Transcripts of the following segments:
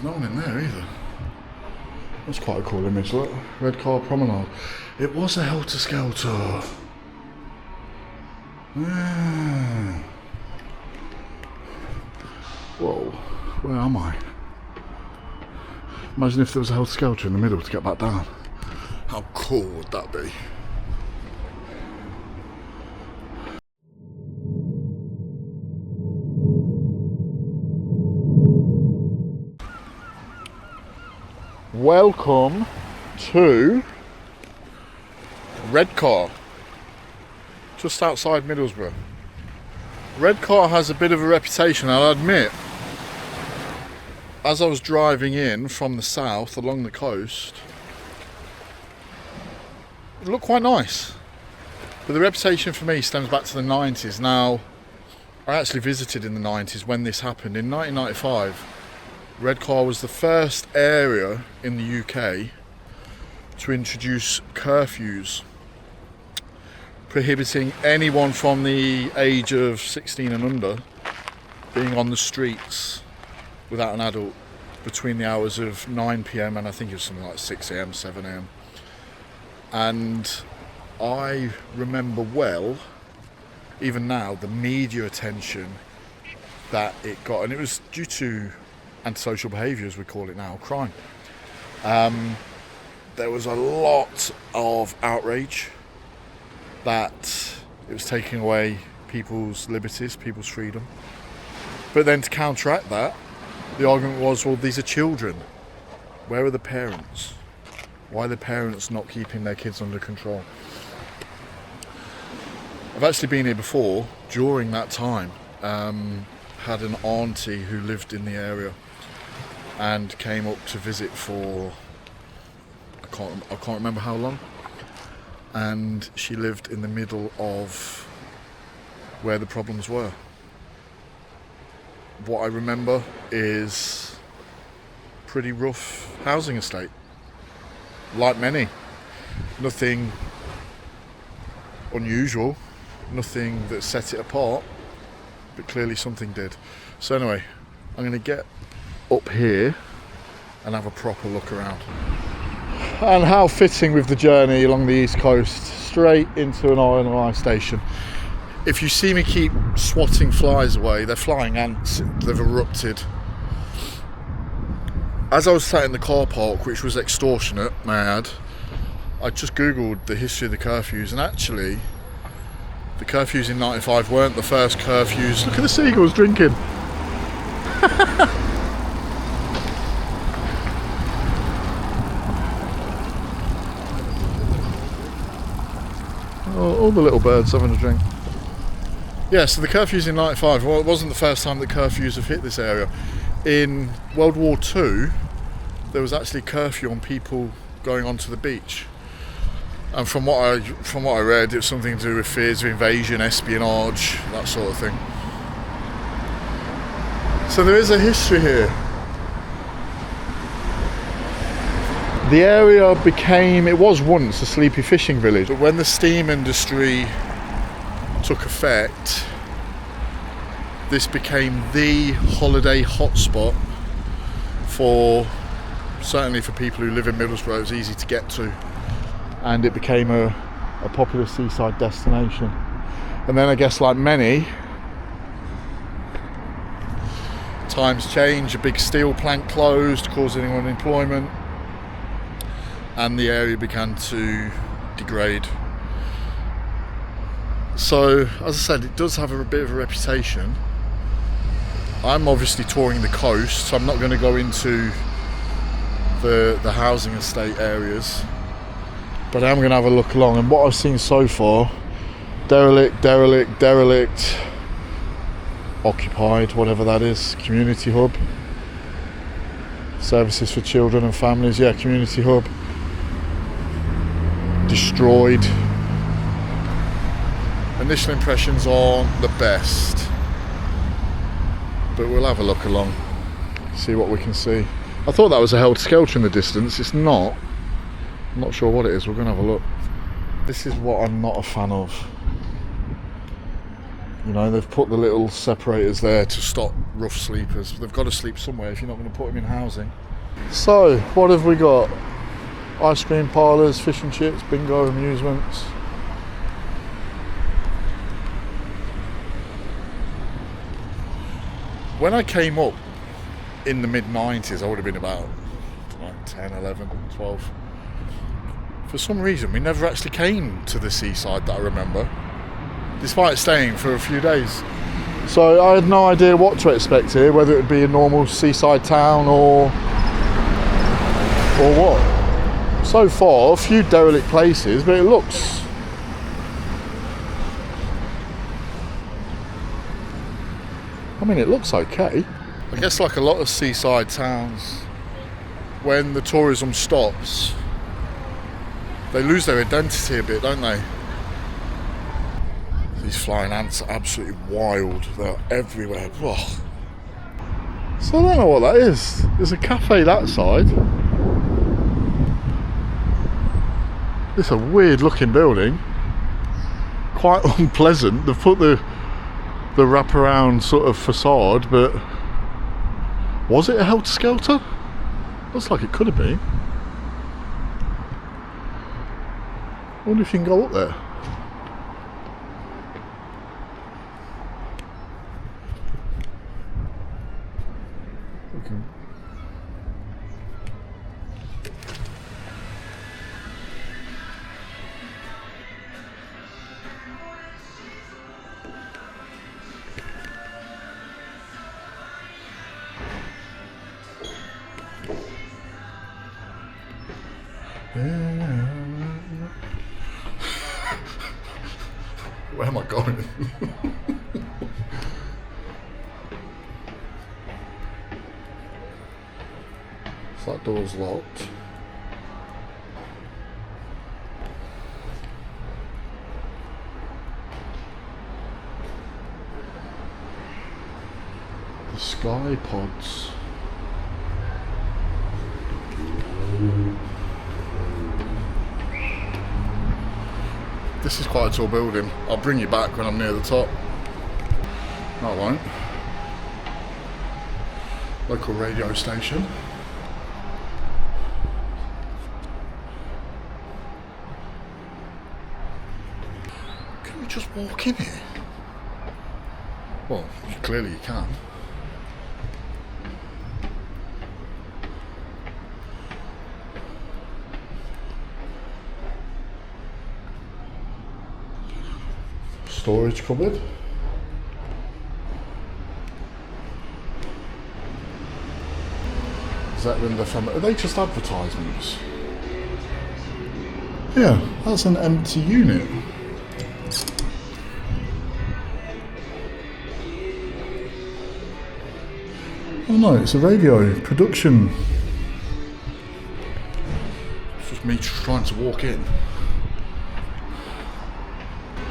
There's no one in there either. That's quite a cool image, look. Redcar promenade. It was a helter-skelter. Yeah. Whoa, where am I? Imagine if there was a helter-skelter in the middle to get back down. How cool would that be? Welcome to Redcar, just outside Middlesbrough. Redcar has a bit of a reputation, I'll admit. As I was driving in from the south along the coast, it looked quite nice. But the reputation for me stems back to the 90s. Now, I actually visited in the 90s when this happened. In 1995, Redcar was the first area in the UK to introduce curfews, prohibiting anyone from the age of 16 and under being on the streets without an adult between the hours of 9 PM and I think it was something like 6 AM, 7 AM. And I remember well, even now, the media attention that it got, and it was due to antisocial behaviour, as we call it now, crime. There was a lot of outrage that it was taking away people's liberties, people's freedom. But then to counteract that, the argument was, well, these are children. Where are the parents? Why are the parents not keeping their kids under control? I've actually been here before, during that time. Had an auntie who lived in the area and came up to visit for, I can't remember how long. And she lived in the middle of where the problems were. What I remember is pretty rough housing estate, like many. Nothing unusual, nothing that set it apart, but clearly something did. So anyway, I'm going to get up here and have a proper look around. And how fitting with the journey along the east coast, straight into an R&I station. If you see me keep swatting flies away, they're flying ants, they've erupted. As I was sat in the car park, which was extortionate, may I add, I just googled the history of the curfews, and actually the curfews in 95 weren't the first curfews. Look at the seagulls drinking. Oh, all the little birds having a drink. Yeah, so the curfews in 95, well, it wasn't the first time that curfews have hit this area. In World War II, there was actually a curfew on people going onto the beach. And from what I read, it was something to do with fears of invasion, espionage, that sort of thing. So there is a history here. The area it was once a sleepy fishing village, but when the steam industry took effect, this became the holiday hotspot certainly for people who live in Middlesbrough. It was easy to get to, and it became a popular seaside destination. And then I guess, like many, times change. A big steel plant closed, causing unemployment, and the area began to degrade. So, as I said, it does have a bit of a reputation. I'm obviously touring the coast, so I'm not going to go into the housing estate areas, but I'm going to have a look along. And what I've seen so far, derelict, occupied, whatever that is, community hub, services for children and families, yeah, community hub, destroyed. Initial impressions aren't the best, but we'll have a look along, see what we can see. I thought that was a helter-skelter in the distance. It's not. I'm not sure what it is. We're going to have a look. This is what I'm not a fan of. You know, they've put the little separators there to stop rough sleepers. They've got to sleep somewhere if you're not going to put them in housing. So, what have we got? Ice cream parlours, fish and chips, bingo, amusements. When I came up in the mid-90s, I would have been about 10, 11, 12. For some reason, we never actually came to the seaside that I remember, despite staying for a few days. So I had no idea what to expect here, whether it would be a normal seaside town or what. So far, a few derelict places, but it looks... I mean, it looks okay. I guess like a lot of seaside towns, when the tourism stops, they lose their identity a bit, don't they? These flying ants are absolutely wild. They're everywhere. Ugh. So I don't know what that is. There's a cafe that side. It's a weird looking building. Quite unpleasant. They've put the wraparound sort of facade, but was it a helter-skelter? Looks like it could have been. I wonder if you can go up there. Okay. Where am I going? So that door's locked. The sky pods. This is quite a tall building. I'll bring you back when I'm near the top. No, I won't. Local radio station. Can we just walk in here? Well, clearly you can. Storage cupboard. Is that window from? Are they just advertisements? Yeah, that's an empty unit. Oh no, it's a radio production. It's just me trying to walk in.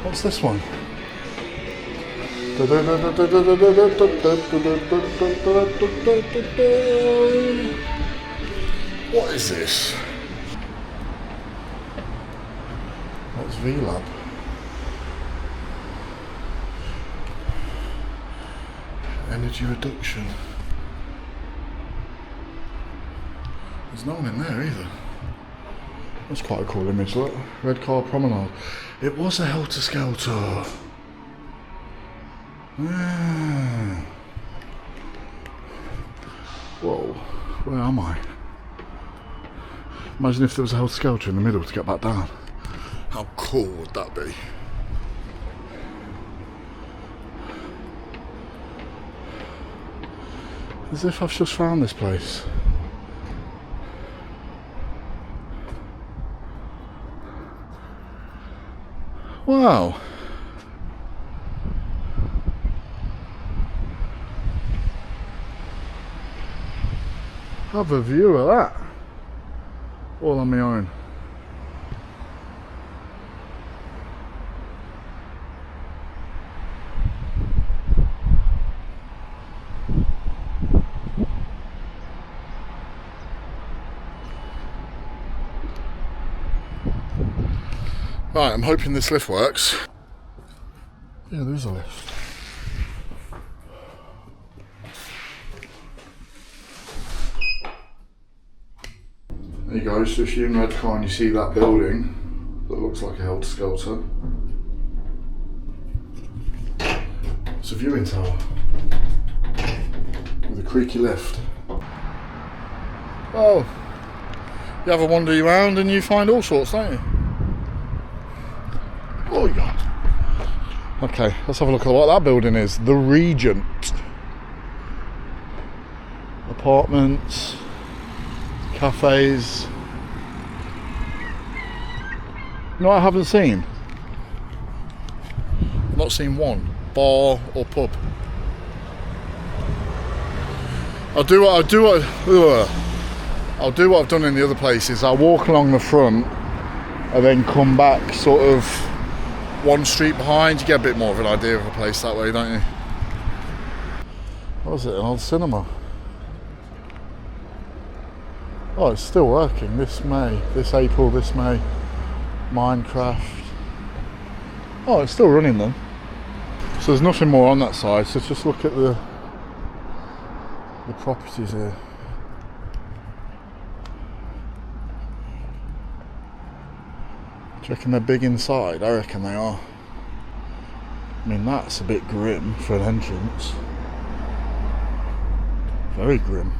What's this one? What is this? What's VLab? Energy reduction. There's no one in there either. That's quite a cool image, look. Redcar promenade. It was a helter-skelter. Ah. Whoa, where am I? Imagine if there was a helter-skelter in the middle to get back down. How cool would that be? As if I've just found this place. Wow. Have a view of that. All on my own. Right, I'm hoping this lift works. Yeah, there is a lift. There you go, so if you're in Redcar and you see that building that looks like a helter-skelter, it's a viewing tower with a creaky lift. Oh, you have a wander around and you find all sorts, don't you? Oh yeah. Okay, let's have a look at what that building is. The Regent. Apartments, cafes. You know what I haven't seen? I've not seen one bar or pub. I'll do what I've done in the other places. I'll walk along the front and then come back sort of one street behind. You get a bit more of an idea of a place that way, don't you? What was it, an old cinema? Oh, it's still working this April, this May. Minecraft. Oh, it's still running then. So there's nothing more on that side, so just look at the properties here. Do you reckon they're big inside? I reckon they are. I mean, that's a bit grim for an entrance. Very grim.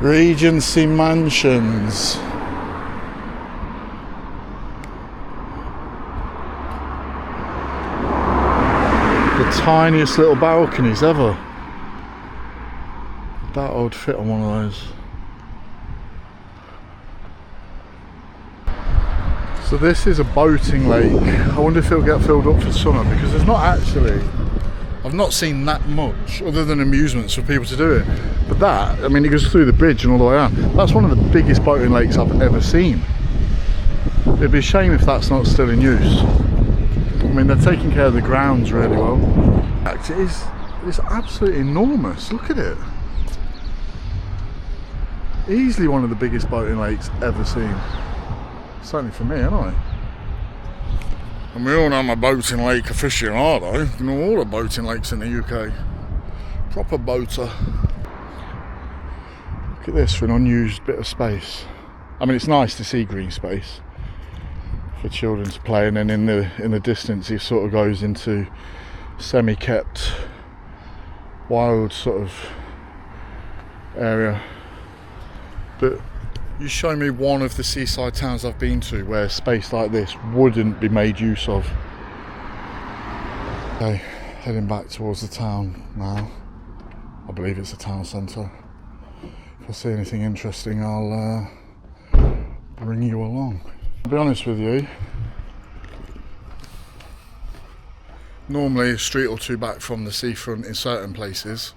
Regency Mansions. The tiniest little balconies ever. That would fit on one of those. So this is a boating lake. I wonder if it'll get filled up for summer, because there's not actually, I've not seen that much other than amusements for people to do it. But that, I mean, it goes through the bridge and all the way around. That's one of the biggest boating lakes I've ever seen. It'd be a shame if that's not still in use. I mean, they're taking care of the grounds really well. It's absolutely enormous. Look at it. Easily one of the biggest boating lakes ever seen. Certainly for me, anyway. And we all know I'm a boating lake aficionado. You know all the boating lakes in the UK. Proper boater. Look at this for an unused bit of space. I mean, it's nice to see green space for children to play, and then in the distance it sort of goes into semi-kept wild sort of area. But you show me one of the seaside towns I've been to where space like this wouldn't be made use of. Okay, heading back towards the town now. I believe it's a town centre. If I see anything interesting, I'll bring you along. I'll be honest with you, normally a street or two back from the seafront in certain places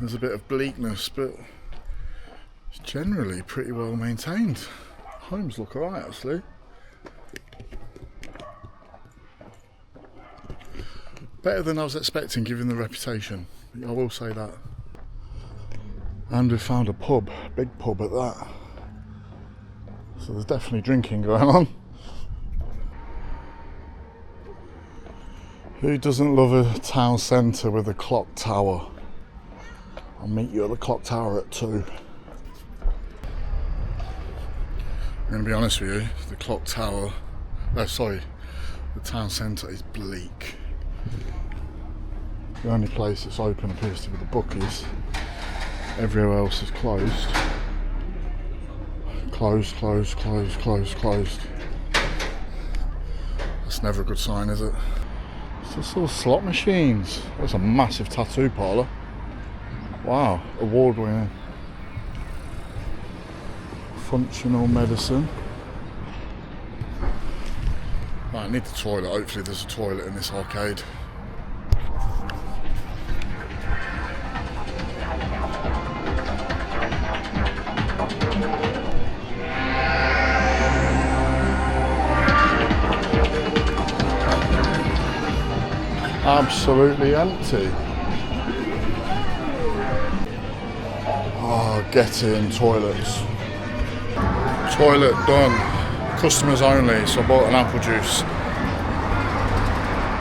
there's a bit of bleakness, but it's generally pretty well maintained. Homes look alright actually. Better than I was expecting given the reputation, I will say that. And we found a pub, big pub at that. So there's definitely drinking going on. Who doesn't love a town centre with a clock tower? I'll meet you at the clock tower at 2. I'm going to be honest with you, the clock tower, the town centre is bleak. The only place that's open appears to be the bookies. Everywhere else is closed. Closed. That's never a good sign, is it? It's just all slot machines. That's a massive tattoo parlour. Wow, award winning. Functional medicine. Right, I need the toilet. Hopefully there's a toilet in this arcade. Absolutely empty. Oh, get in, toilets. Toilet done. Customers only, so I bought an apple juice.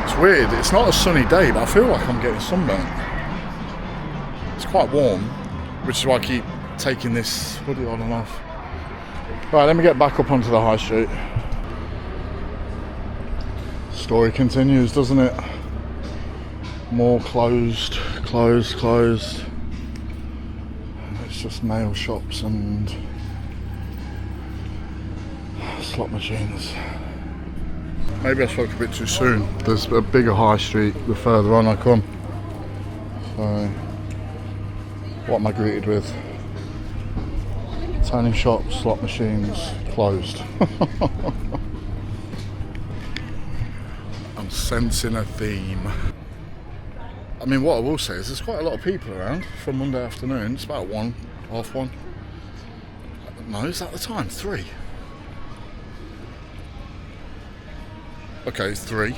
It's weird, it's not a sunny day, but I feel like I'm getting sunburnt. It's quite warm, which is why I keep taking this hoodie on and off. Right, let me get back up onto the high street. Story continues, doesn't it? More closed. It's just nail shops and slot machines. Maybe I spoke a bit too soon. There's a bigger high street the further on I come. So, what am I greeted with? Tanning shops, slot machines, closed. I'm sensing a theme. I mean, what I will say is there's quite a lot of people around from Monday afternoon. It's about 1, half 1. No, is that the time? 3? Okay, it's 3.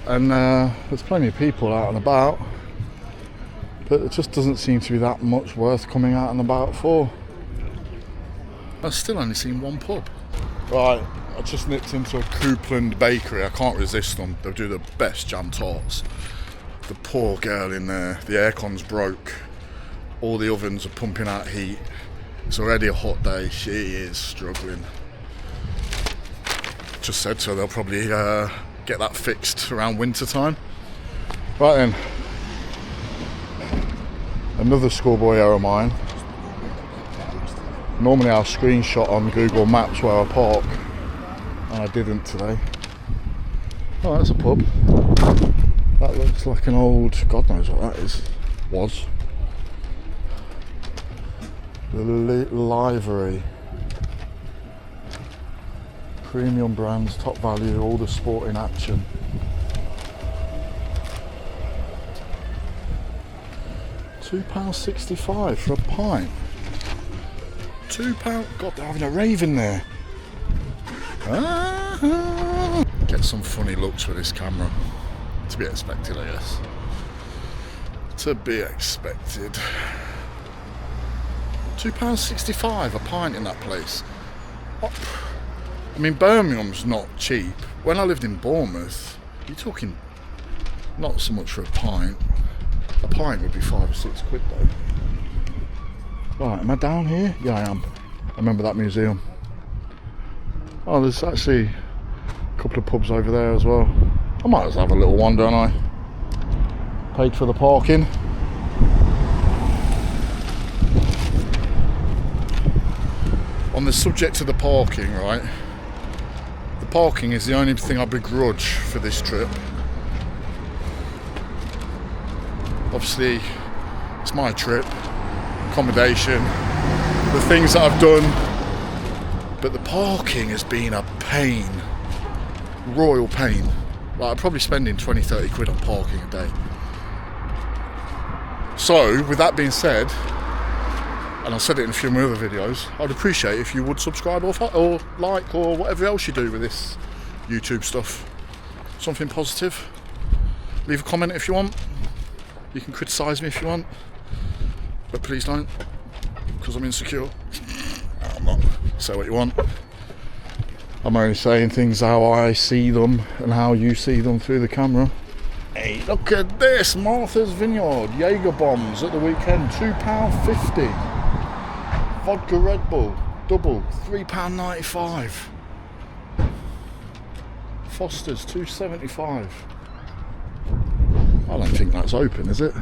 And there's plenty of people out and about. But it just doesn't seem to be that much worth coming out and about for. I've still only seen one pub. Right, I just nipped into a Coupland bakery. I can't resist them. They do the best jam tarts. The poor girl in there, the aircon's broke. All the ovens are pumping out heat. It's already a hot day. She is struggling. Just said to her they'll probably get that fixed around winter time. Right then. Another schoolboy error of mine. Normally I'll screenshot on Google Maps where I park, and I didn't today. Oh, that's a pub. That looks like an old, God knows what that is. Was. The Livery. Premium brands, top value, all the sporting action. £2.65 for a pint. £2. God, they're having a rave in there. Get some funny looks with this camera. To be expected, I guess. To be expected. £2.65 a pint in that place. What? I mean, Birmingham's not cheap. When I lived in Bournemouth, you're talking not so much for a pint. A pint would be £5 or £6 though. Right, am I down here? Yeah, I am. I remember that museum. Oh, there's actually a couple of pubs over there as well. I might as well have a little one, don't I? Paid for the parking. On the subject of the parking, right? The parking is the only thing I begrudge for this trip. Obviously, it's my trip, accommodation, the things that I've done, but the parking has been a pain, royal pain. Like, I'm probably spending 20-30 quid on parking a day. So, with that being said, and I've said it in a few of my other videos, I'd appreciate if you would subscribe or like or whatever else you do with this YouTube stuff. Something positive. Leave a comment if you want. You can criticise me if you want, but please don't, because I'm insecure. I'm not. Say what you want. I'm only saying things how I see them and how you see them through the camera. Hey, look at this! Martha's Vineyard Jaeger bombs at the weekend, £2.50. Vodka Red Bull double, £3.95. Foster's £2.75. I don't think that's open, is it?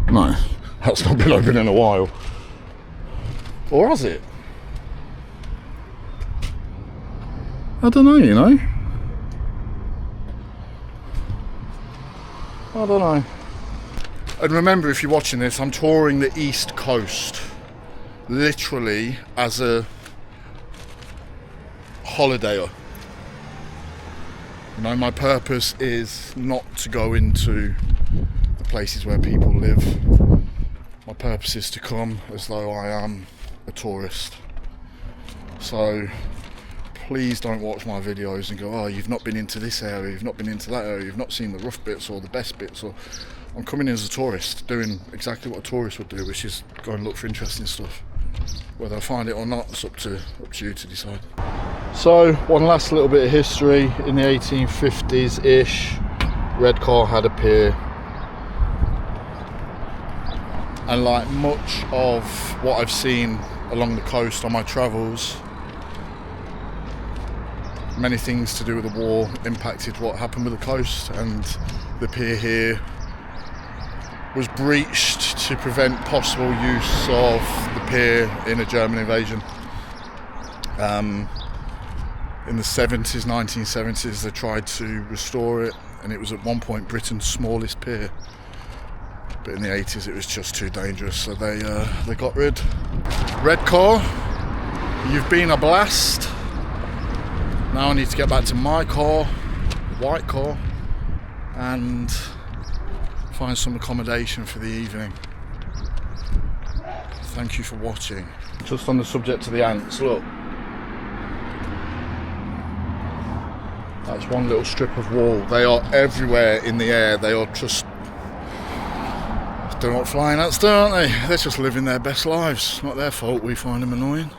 No, that's not been open in a while. Or has it? I don't know, you know. I don't know. And remember, if you're watching this, I'm touring the East Coast. Literally as a holidayer. You know, my purpose is not to go into the places where people live. My purpose is to come as though I am a tourist. So please don't watch my videos and go, oh, you've not been into this area, you've not been into that area, you've not seen the rough bits or the best bits. Or I'm coming in as a tourist, doing exactly what a tourist would do, which is go and look for interesting stuff. Whether I find it or not, it's up to you to decide. So, one last little bit of history. In the 1850s-ish, Redcar had a pier. And like much of what I've seen along the coast on my travels, many things to do with the war impacted what happened with the coast, and the pier here was breached to prevent possible use of the pier in a German invasion. In the 1970s, they tried to restore it, and it was at one point Britain's smallest pier. But in the 80s, it was just too dangerous, so they got rid. Redcar, you've been a blast. Now I need to get back to my car, white car, and find some accommodation for the evening. Thank you for watching. Just on the subject of the ants, look. That's one little strip of wall. They are everywhere in the air. They are just, they're not flying ants, aren't they? They're just living their best lives. Not their fault we find them annoying.